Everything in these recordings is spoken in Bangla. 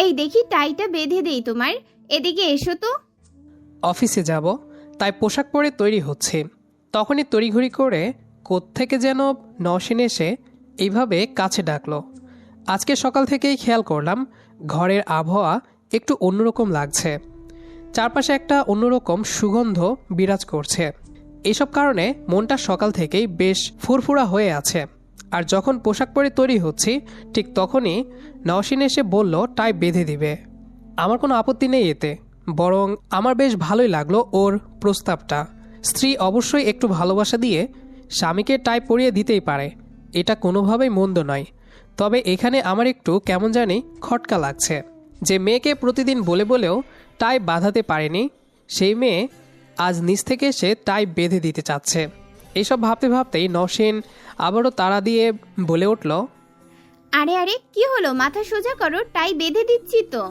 এই দেখি টাইটা বেঁধে দেই তোমার। এদিকে এসো তো। অফিসে যাব, তাই পোশাক পরে তৈরি হচ্ছে। তখনই তড়িঘড়ি করে কোত্থেকে যেন নওশিন এসে এইভাবে কাছে ডাকলো। আজকে সকাল থেকেই খেয়াল করলাম ঘরের আবহাওয়া একটু অন্যরকম লাগছে। চারপাশে একটা অন্যরকম সুগন্ধ বিরাজ করছে। এইসব কারণে মনটা সকাল থেকেই বেশ ফুরফুরা হয়ে আছে। আর যখন পোশাক পরে তৈরি হচ্ছি ঠিক তখনই নওশিন এসে বলল টাই বেঁধে দিবে। আমার কোনো আপত্তি নেই এতে, বরং আমার বেশ ভালোই লাগলো ওর প্রস্তাবটা। স্ত্রী অবশ্যই একটু ভালোবাসা দিয়ে স্বামীকে টাই পরিয়ে দিতেই পারে, এটা কোনোভাবেই মন্দ নয়। তবে এখানে আমার একটু কেমন জানি খটকা লাগছে যে মেয়েকে প্রতিদিন বলে বলেও টাই বাঁধাতে পারেনি, সেই মেয়ে আজ নিচ থেকে এসে টাই বেঁধে দিতে চাচ্ছে। এইসব ভাবতে ভাবতেই নওশিন আবারও তাড়া দিয়ে বলে উঠল, আরে আরে কি হলো, মাথা সোজা করো, টাই বেঁধে দিচ্ছি তো।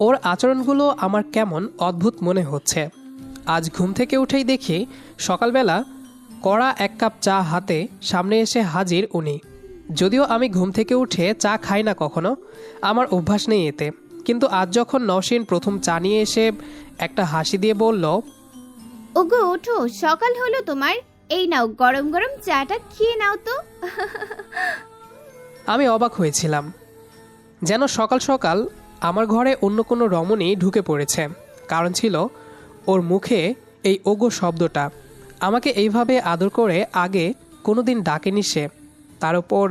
ওর আচরণগুলো আমার কেমন অদ্ভুত মনে হচ্ছে। আজ ঘুম থেকে উঠেই দেখি সকালবেলা কড়া এক কাপ চা হাতে সামনে এসে হাজির উনি। যদিও আমি ঘুম থেকে উঠে চা খাই না কখনো, আমার অভ্যাস নেই এতে, কিন্তু আজ যখন নওশিন প্রথম চা নিয়ে এসে একটা হাসি দিয়ে বলল, ওগো ওঠো, সকাল হলো তোমার, এই নাও গরম গরম চাটা খেয়ে নাও তো। আমি অবাক হয়েছিলাম। যেন সকাল সকাল আমার ঘরে অন্য কোনো রমণী ঢুকে পড়েছে। কারণ ছিল ওর মুখে এই ওগো শব্দটা। আমাকে এইভাবে আদর করে আগে কোনো দিন ডাকেনি সে। তার উপর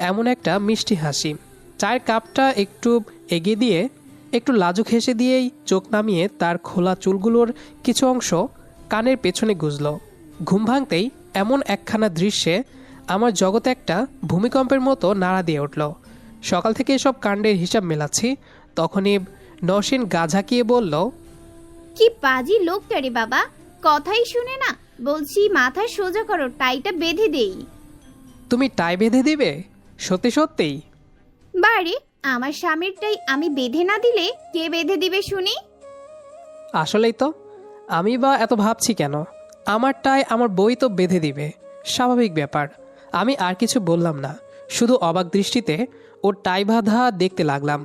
এমন একটা মিষ্টি হাসি। চায়ের কাপটা একটু এগিয়ে দিয়ে একটু লাজুক হেসে দিয়েই চোখ নামিয়ে তার খোলা চুলগুলোর কিছু অংশ কানের পেছনে গুজল। ঘুম ভাঙতেই এমন একখানা দৃশ্যে আমার জগতে একটা ভূমিকম্পের মতো নাড়া দিয়ে উঠল। সকাল থেকে এসব কাণ্ডের হিসাব মেলাচ্ছি, তখনই নওশিন গা ঝাঁকিয়ে বলল, কি পাজি লোকটা রে বাবা, কথাই শুনে না। বলছি মাথা সোজা করো, টাইটা বেঁধে দেই। তুমি টাই বেঁধে দিবে? সত্যি সত্যিই? বারে, আমার স্বামীর টাই আমি বেঁধে না দিলে কে বেঁধে দিবে শুনি? আসলেই তো, আমি বা এত ভাবছি কেন? আমার টাই আমার বই তো বেঁধে দিবে, স্বাভাবিক ব্যাপার। আমি আর কিছু বললাম না, শুধু অবাক দৃষ্টিতে ওর টাই বাঁধা দেখতে লাগলাম।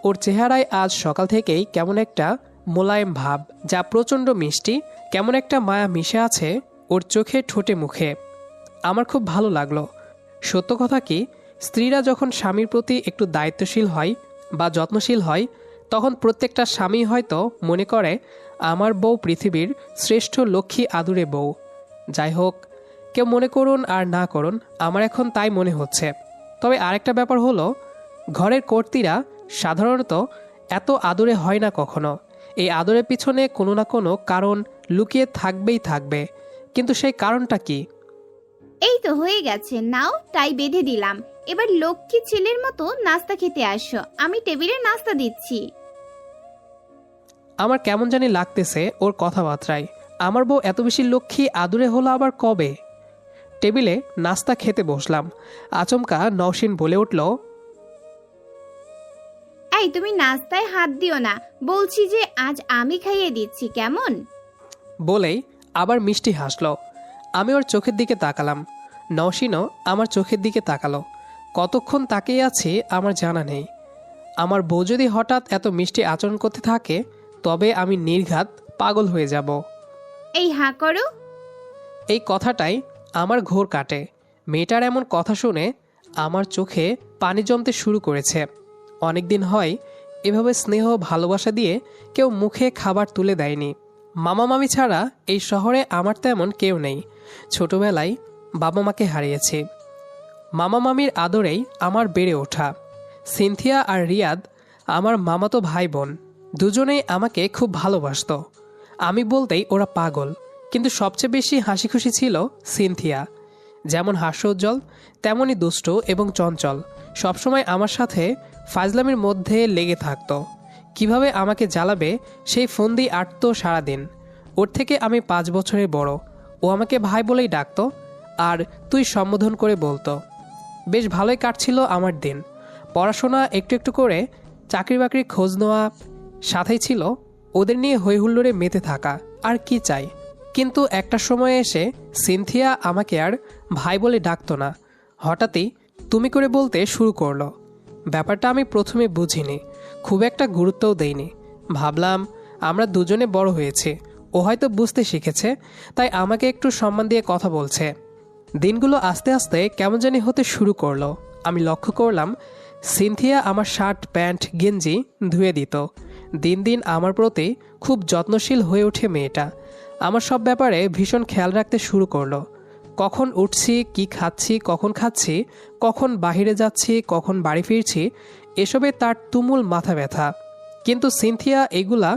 ওর চেহারায় আজ সকাল থেকেই কেমন একটা মোলায়েম ভাব, যা প্রচণ্ড মিষ্টি। কেমন একটা মায়া মিশে আছে ওর চোখে ঠোঁটে মুখে। আমার খুব ভালো লাগলো। সত্য কথা কি, স্ত্রীরা যখন স্বামীর প্রতি একটু দায়িত্বশীল হয় বা যত্নশীল হয়, তখন প্রত্যেকটা স্বামী হয়তো মনে করে আমার বউ পৃথিবীর শ্রেষ্ঠ লক্ষ্মী আদুরে বউ। যাই হোক, কেউ মনে করুন আর না করুন, আমার এখন তাই মনে হচ্ছে। তবে আরেকটা ব্যাপার হলো, ঘরের কর্ত্রীরা সাধারণত এত আদরে হয় না কখনো। এই আদরের পিছনে কোনো না কোনো কারণ লুকিয়ে থাকবেই থাকবে, কিন্তু সেই কারণটা কি? এই তো হয়ে গেছে, নাও টাই বেঁধে দিলাম। এবার লক্ষ্মী ছেলের মতো নাস্তা খেতে আসো, আমি টেবিলে নাস্তা দিচ্ছি। আমার কেমন জানি লাগতেছে ওর কথাবার্তায়। আমার বউ এত বেশি লক্ষ্মী আদুরে হলো আবার কবে? টেবিলে নাস্তা খেতে বসলাম। আচমকা নওশিন বলে উঠল, এই তুমি নাস্তায় হাত দিও না, বলছি যে আজ আমি খাইয়ে দিচ্ছি কেমন? বলেই আবার মিষ্টি হাসল। আমি ওর চোখের দিকে তাকালাম, নওশিনও আমার চোখের দিকে তাকালো। কতক্ষণ তাকিয়ে আছি আমার জানা নেই। আমার বউ যদি হঠাৎ এত মিষ্টি আচরণ করতে থাকে, তবে আমি নির্ঘাত পাগল হয়ে যাব। এই হাঁ করো। এই কথাটাই আমার ঘোর কাটে। মেয়েটার এমন কথা শুনে আমার চোখে পানি জমতে শুরু করেছে। অনেক দিন হয় এভাবে স্নেহ ভালোবাসা দিয়ে কেউ মুখে খাবার তুলে দেয়নি। মামা মামি ছাড়া এই শহরে আমার তেমন কেউ নেই। ছোটবেলায় বাবা মাকে হারিয়েছি। মামা মামির আদরেই আমার বেড়ে ওঠা। সিনথিয়া আর রিয়াদ আমার মামাতো ভাই বোন, দুজনেই আমাকে খুব ভালোবাসতো। আমি বলতেই ওরা পাগল। কিন্তু সবচেয়ে বেশি হাসি খুশি ছিল সিনথিয়া। যেমন হাস্যোজ্জ্বল, তেমনই দুষ্ট এবং চঞ্চল। সবসময় আমার সাথে ফাজলামির মধ্যে লেগে থাকতো। কিভাবে আমাকে জ্বালাবে সেই ফন্দি আটতো সারাদিন। ওর থেকে আমি 5 বছরের বড়। ও আমাকে ভাই বলেই ডাকতো আর তুই সম্বোধন করে বলতো। বেশ ভালোই কাটছিল আমার দিন। পড়াশোনা একটু একটু করে চাকরি বাকরির খোঁজ নেওয়া, সাথেই ছিল ওদের নিয়ে হৈহুল্লোড়ে মেতে থাকা। আর কি চাই? কিন্তু একটা সময়ে এসে সিনথিয়া আমাকে আর ভাই বলে ডাকতো না। হঠাৎই তুমি করে বলতে শুরু করলো। ব্যাপারটা আমি প্রথমে বুঝিনি, খুব একটা গুরুত্বও দেইনি। ভাবলাম আমরা দুজনে বড় হয়েছি, ও হয়তো বুঝতে শিখেছে, তাই আমাকে একটু সম্মান দিয়ে কথা বলছে। দিনগুলো আস্তে আস্তে কেমন জানি হতে শুরু করলো। আমি লক্ষ্য করলাম সিনথিয়া আমার শার্ট প্যান্ট গেঞ্জি ধুয়ে দিত। দিন দিন আমার প্রতি খুব যত্নশীল হয়ে ওঠে মেয়েটা। আমার সব ব্যাপারে ভীষণ খেয়াল রাখতে শুরু করলো। কখন উঠছি, কি খাচ্ছি, কখন খাচ্ছি, কখন বাইরে যাচ্ছি, কখন বাড়ি ফিরছি, এসবে তার তুমুল মাথা ব্যথা। কিন্তু সিনথিয়া এগুলা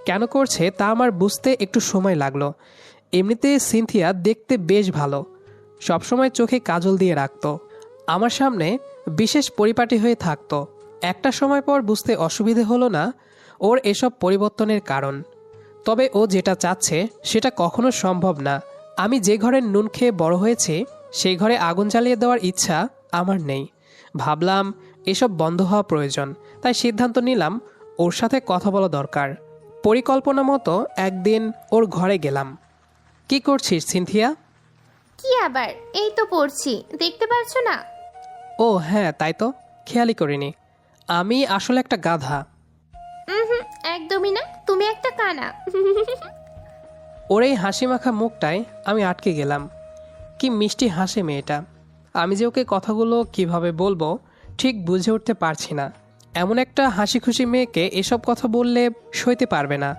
কেন করছে তা আমার বুঝতে একটু সময় লাগলো। এমনিতে সিনথিয়া দেখতে বেশ ভালো, সবসময় চোখে কাজল দিয়ে রাখতো, আমার সামনে বিশেষ পরিপাটি হয়ে থাকতো। একটা সময় পর বুঝতে অসুবিধে হলো না ওর এসব পরিবর্তনের কারণ। তবে ও যেটা চাচ্ছে সেটা কখনো সম্ভব না। আমি যে ঘরের নুন খেয়ে বড় হয়েছি সেই ঘরে আগুন জ্বালিয়ে দেওয়ার ইচ্ছা আমার নেই। ভাবলাম এসব বন্ধ হওয়া প্রয়োজন, তাই সিদ্ধান্ত নিলাম ওর সাথে কথা বলা দরকার। পরিকল্পনা মতো একদিন ওর ঘরে গেলাম। কি করছিস সিনথিয়া? কি আবার? এই তো পড়ছি, দেখতে পারছো না? ও হ্যাঁ, তাই তো, খেয়ালই করিনি। আমি আসলে একটা গাধা। হুম, একদমই না, তুমি একটা কানা। ওর এই হাসি মাখা মুখটায় আমি আটকে গেলাম। কি মিষ্টি হাসে মেয়েটা। আমি যে ওকে কথাগুলো কিভাবে বলবো ঠিক বুঝে উঠতে পারছি না। এমন একটা হাসি খুশি মেয়েকে এসব কথা বললে সইতে পারবে না,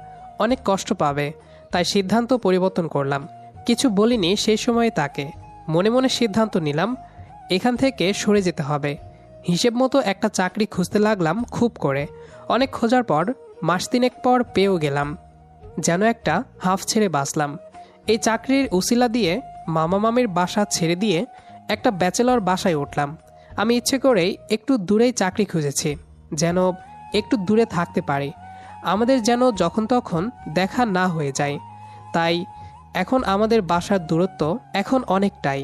অনেক কষ্ট পাবে। তাই সিদ্ধান্ত পরিবর্তন করলাম। কিছু বলিনি সেই সময়ে তাকে। মনে মনে সিদ্ধান্ত নিলাম এখান থেকে সরে যেতে হবে। হিসেব মতো একটা চাকরি খুঁজতে লাগলাম খুব করে। অনেক খোঁজার পর মাস তিনেক পর পেয়েও গেলাম। যেন একটা হাফ ছেড়ে বাঁচলাম। এই চাকরির উসিলা দিয়ে মামা মামির বাসা ছেড়ে দিয়ে একটা ব্যাচেলর বাসায় উঠলাম। আমি ইচ্ছে করেই একটু দূরেই চাকরি খুঁজেছি, যেন একটু দূরে থাকতে পারি, আমাদের যেন যখন তখন দেখা না হয়ে যায়। তাই এখন আমাদের বাসার দূরত্ব এখন অনেকটাই।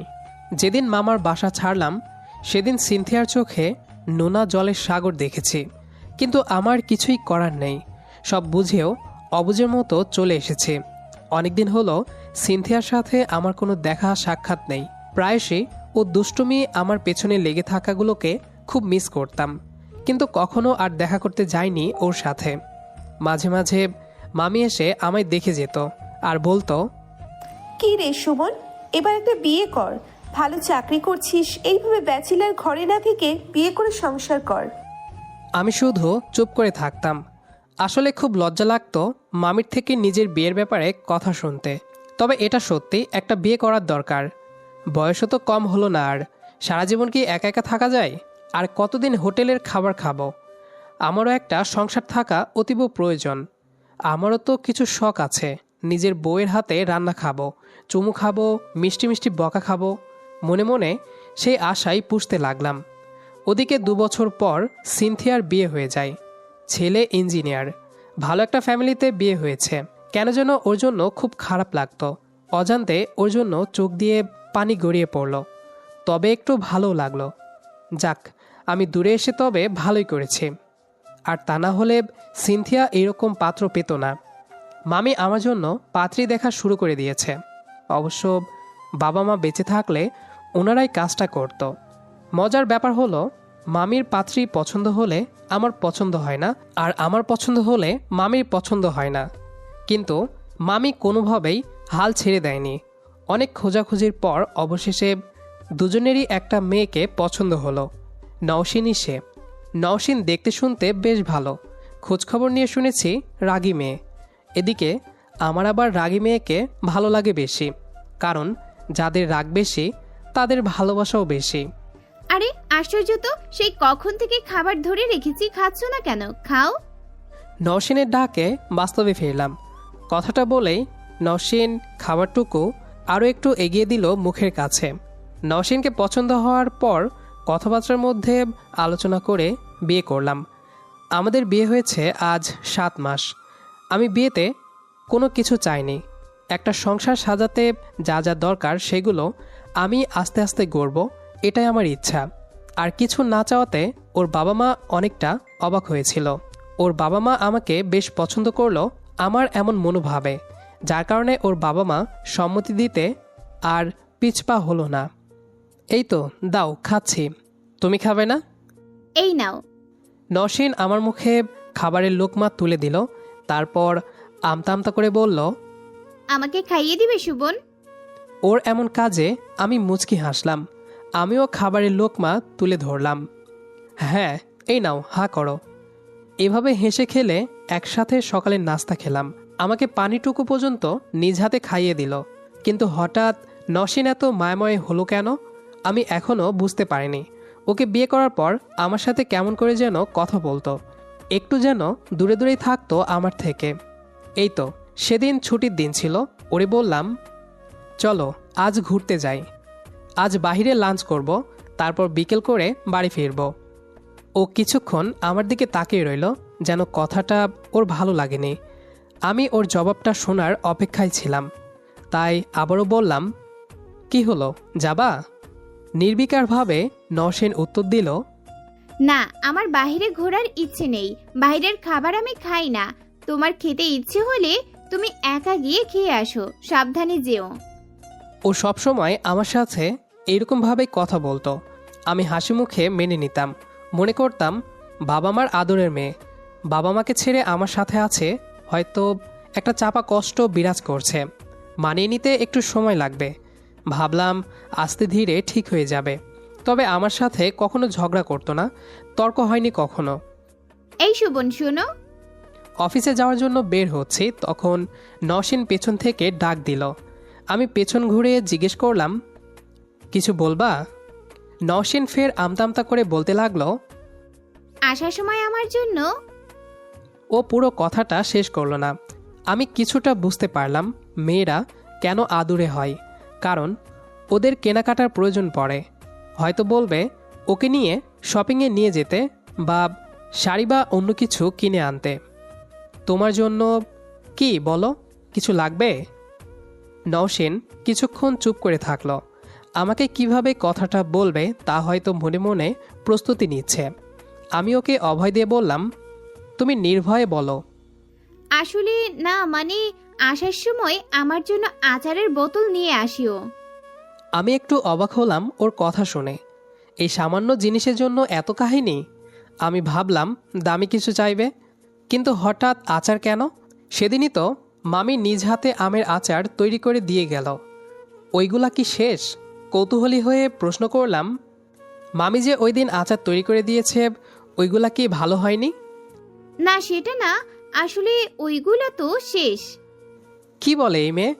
যেদিন মামার বাসা ছাড়লাম সেদিন সিনথিয়ার চোখে নোনা জলের সাগর দেখেছি, কিন্তু আমার কিছুই করার নেই। সব বুঝেও অবুঝের মতো চলে এসেছি। অনেকদিন হলো সিনথিয়ার সাথে আমার কোনো দেখা সাক্ষাৎ নেই। প্রায়শই ও দুষ্টুমি আমার পেছনে লেগে থাকাগুলোকে খুব মিস করতাম, কিন্তু কখনো আর দেখা করতে যাইনি ওর সাথে। মাঝে মাঝে মামি এসে আমায় দেখে যেত আর বলতো, কি রে সুমন, এবার একটা বিয়ে কর। ভালো চাকরি করছিস, এইভাবে ব্যাচেলার ঘরে না থেকে বিয়ে করে সংসার কর। আমি শুধু চুপ করে থাকতাম। আসলে খুব লজ্জা লাগতো মামির থেকে নিজের বিয়ের ব্যাপারে কথা শুনতে। তবে এটা সত্যি, একটা বিয়ে করার দরকার। বয়সও তো কম হলো না আর। সারা জীবন কি একা একা থাকা যায়? আর কতদিন হোটেলের খাবার খাবো? আমারও একটা সংসার থাকা অতীব প্রয়োজন। আমারও তো কিছু শখ আছে। নিজের বউয়ের হাতে রান্না খাবো, চুমু খাবো, মিষ্টি মিষ্টি বকা খাবো। মনে মনে সেই আশাই পুষতে লাগলাম। ওদিকে 2 বছর পর সিনথিয়ার বিয়ে হয়ে যায়। ছেলে ইঞ্জিনিয়ার, ভালো একটা ফ্যামিলিতে বিয়ে হয়েছে। কেন যেন ওর জন্য খুব খারাপ লাগতো। অজান্তে ওর জন্য চোখ দিয়ে পানি গড়িয়ে পড়ল। তবে একটু ভালো লাগলো। যাক, আমি দূরে এসে তবে ভালোই করেছি। আর তা না হলে সিনথিয়া এরকম পাত্র পেত না। মামি আমার জন্য পাত্রী দেখা শুরু করে দিয়েছে। অবশ্য বাবা মা বেঁচে থাকলে ওনারাই কাজটা করত। মজার ব্যাপার হলো, মামির পাত্রী পছন্দ হলে আমার পছন্দ হয় না, আর আমার পছন্দ হলে মামির পছন্দ হয় না। কিন্তু মামি কোনোভাবেই হাল ছেড়ে দেয়নি। অনেক খোঁজাখুঁজির পর অবশেষে দুজনেরই একটা মেয়েকে পছন্দ হলো। নওশিনই সে। নওশিন দেখতে শুনতে বেশ ভালো। খোঁজখবর নিয়ে শুনেছি রাগী মেয়ে। এদিকে আমার আবার রাগী মেয়েকে ভালো লাগে বেশি, কারণ যাদের রাগ বেশি তাদের ভালোবাসাও বেশি। আরে আশ্চর্য তো, সেই কখন থেকে খাবার ধরে রেখেছি, খাচ্ছ না কেন? খাও। নওশিনের ডাকে বাস্তবে ফিরলাম। কথাটা বলেই নওশিন খাবারটুকু আরও একটু এগিয়ে দিল মুখের কাছে। নওশিনকে পছন্দ হওয়ার পর কথাবার্তার মধ্যে আলোচনা করে বিয়ে করলাম। আমাদের বিয়ে হয়েছে আজ 7 মাস। আমি বিয়েতে কোনো কিছু চাইনি। একটা সংসার সাজাতে যা যা দরকার সেগুলো আমি আস্তে আস্তে গড়ব, এটাই আমার ইচ্ছা। আর কিছু না চাওয়াতে ওর বাবা মা অনেকটা অবাক হয়েছিল। ওর বাবা মা আমাকে বেশ পছন্দ করলো আমার এমন মনোভাবে, যার কারণে ওর বাবা মা সম্মতি দিতে আর পিছপা হলো না। এই তো দাও, খাচ্ছি। তুমি খাবে না? এই নাও। নওশীন আমার মুখে খাবারের লোকমা তুলে দিল, তারপর আমতা আমতা করে বলল, আমাকে খাইয়ে দিবে সুবন? ওর এমন কাজে আমি মুচকি হাসলাম। আমিও খাবারের লোকমা তুলে ধরলাম। হ্যাঁ, এই নাও, হা করো। এভাবে হেসে খেলে একসাথে সকালের নাস্তা খেলাম। আমাকে পানিটুকু পর্যন্ত নিজ হাতে খাইয়ে দিল। কিন্তু হঠাৎ নওশীন এত মায়াময় হলো কেন আমি এখনও বুঝতে পারিনি। ওকে বিয়ে করার পর আমার সাথে কেমন করে যেন কথা বলতো, একটু যেন দূরে দূরেই থাকতো আমার থেকে। এই তো সেদিন ছুটির দিন ছিল। ওরে বললাম, চলো আজ ঘুরতে যাই, আজ বাহিরে লাঞ্চ করব, তারপর বিকেল করে বাড়ি ফিরব। ও কিছুক্ষণ আমার দিকে তাকিয়ে রইল, যেন কথাটা ওর ভালো লাগেনি। আমি ওর জবাবটা শোনার অপেক্ষায় ছিলাম, তাই আবারও বললাম, কি হলো, যাবা? নির্বিকারভাবে নওশীন উত্তর দিল, না, আমার বাইরে ঘোরার ইচ্ছে নেই। বাইরের খাবার আমি খাই না। তোমার খেতে ইচ্ছে হলে তুমি একা গিয়ে খেয়ে আসো, সাবধানে যেও। ও সবসময় আমার সাথে এইরকমভাবেই কথা বলতো। আমি হাসি মুখে মেনে নিতাম, মনে করতাম বাবা মার আদরের মেয়ে। বাবা মাকে ছেড়ে আমার সাথে আছে, হয়তো একটা চাপা কষ্ট বিরাজ করছে, মানিয়ে নিতে একটু সময় লাগবে। ভাবলাম আস্তে ধীরে ঠিক হয়ে যাবে। তবে আমার সাথে কখনো ঝগড়া করতো না, তর্ক হয়নি কখনো। এই সুবন শোনো। অফিসে যাওয়ার জন্য বের হচ্ছি, তখন নওশীন পেছন থেকে ডাক দিল। আমি পেছন ঘুরে জিজ্ঞেস করলাম, কিছু বলবা? নওশীন ফের আমতা আমতা করে বলতে লাগলো, আসার সময় আমার জন্য। ও পুরো কথাটা শেষ করলো না। আমি কিছুটা বুঝতে পারলাম মেয়েরা কেন আদুরে হয়, কারণ ওদের কেনাকাটার প্রয়োজন পড়ে। হয়তো বলবে ওকে নিয়ে শপিংয়ে নিয়ে যেতে, বা শাড়ি বা অন্য কিছু কিনে আনতে। তোমার জন্য কি বলো, কিছু লাগবে? নওশীন কিছুক্ষণ চুপ করে থাকলো। আমাকে কিভাবে কথাটা বলবে তা হয়তো মনে মনে প্রস্তুতি নিচ্ছে। আমি ওকে অভয় দিয়ে বললাম, তুমি নির্ভয়ে বলো। আসলে না, মানে আসার সময় আমার জন্য আচারের বোতল নিয়ে আসিও। আমি একটু অবাক হলাম ওর কথা শুনে। এই সামান্য জিনিসের জন্য এত কাহিনী? আমি ভাবলাম দামি কিছু চাইবে, কিন্তু হঠাৎ আচার কেন? সেদিনই তো মামি নিজ হাতে আমের আচার তৈরি করে দিয়ে গেল। ওইগুলা কি শেষ? কৌতূহলী হয়ে প্রশ্ন করলাম, মামি যে ওই দিন আচার তৈরি করে দিয়েছে, ওইগুলা কি ভালো হয়নি? না, সেটা না, আসলে ওইগুলো তো শেষ। কি বলে এই মেয়ে,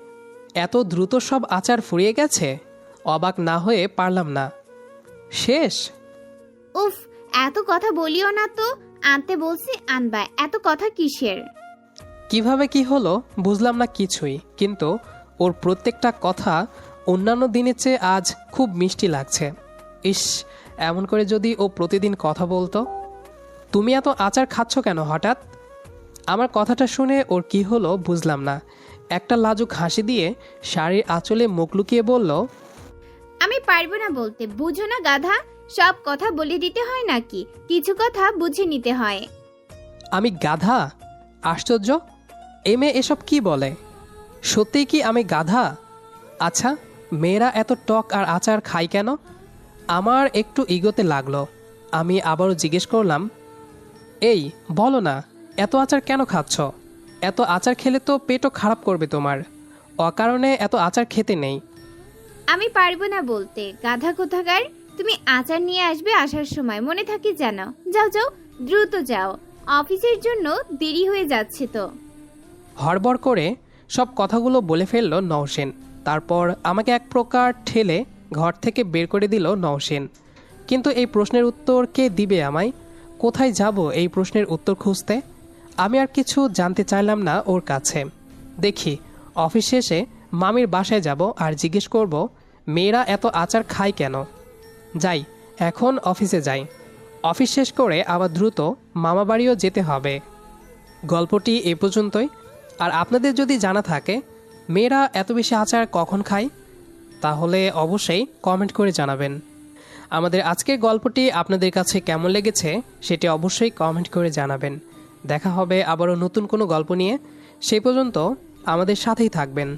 এত দ্রুত সব আচার ফুরিয়ে গেছে? অবাক না হয়ে পারলাম না। শেষ? উফ, এত কথা বলিও না তো। আনতে বলছি আনবা, এত কথা কিসের? কিভাবে কি হলো বুঝলাম না কিছুই, কিন্তু ওর প্রত্যেকটা কথা অন্যান্য দিনের চেয়ে আজ খুব মিষ্টি লাগছে। ইস, এমন করে যদি ও প্রতিদিন কথা বলতো। তুমি এত আচার খাচ্ছ কেন হঠাৎ? আমার কথাটা শুনে ওর কি হলো বুঝলাম না। একটা লাজুক হাসি দিয়ে শাড়ির আঁচলে মুখ লুকিয়ে বলল, আমি পারবো না বলতে, বুঝো না গাধা? সব কথা বলে দিতে হয় নাকি? কিছু কথা বুঝে নিতে হয়। আমি গাধা? আশ্চর্য, এই মেয়ে এসব কি বলে? সত্যিই কি আমি গাধা? আচ্ছা, মেয়েরা এত টক আর আচার খায় কেন? আমার একটু ইগোতে লাগলো। আমি আবারও জিজ্ঞেস করলাম, এই বলো না, এত আচার কেন খাচ্ছ? এত আচার খেলে তো পেটও খারাপ করবে তোমার। অকারণে এত আচার খেতে নেই। আমি পারবো না বলতে, গাধা কোথাকার। তুমি আচার নিয়ে আসবে আসার সময়, মনে থাকে যেন। যাও যাও, দ্রুত যাও, অফিসের জন্য দেরি হয়ে যাচ্ছে তো। হড়বড় করে সব কথাগুলো বলে ফেলল নওশীন। তারপর আমাকে এক প্রকার ঠেলে ঘর থেকে বের করে দিল নওশীন। কিন্তু এই প্রশ্নের উত্তর কে দিবে আমায়? কোথায় যাব এই প্রশ্নের উত্তর খুঁজতে? আমি আর কিছু জানতে চাইলাম না ওর কাছে। দেখি অফিস শেষে মামির বাসায় যাব আর জিজ্ঞেস করব মেয়েরা এত আচার খায় কেন। যাই, এখন অফিসে যাই। অফিস শেষ করে আবার দ্রুত মামা বাড়িও যেতে হবে। গল্পটি এ পর্যন্তই। আর আপনাদের যদি জানা থাকে মেয়েরা এত বেশি আচার কখন খায়, তাহলে অবশ্যই কমেন্ট করে জানাবেন। আমাদের আজকের গল্পটি আপনাদের কাছে কেমন লেগেছে সেটি অবশ্যই কমেন্ট করে জানাবেন। দেখা হবে আবারও নতুন কোনো গল্প নিয়ে। সেই পর্যন্ত আমাদের সাথেই থাকবেন।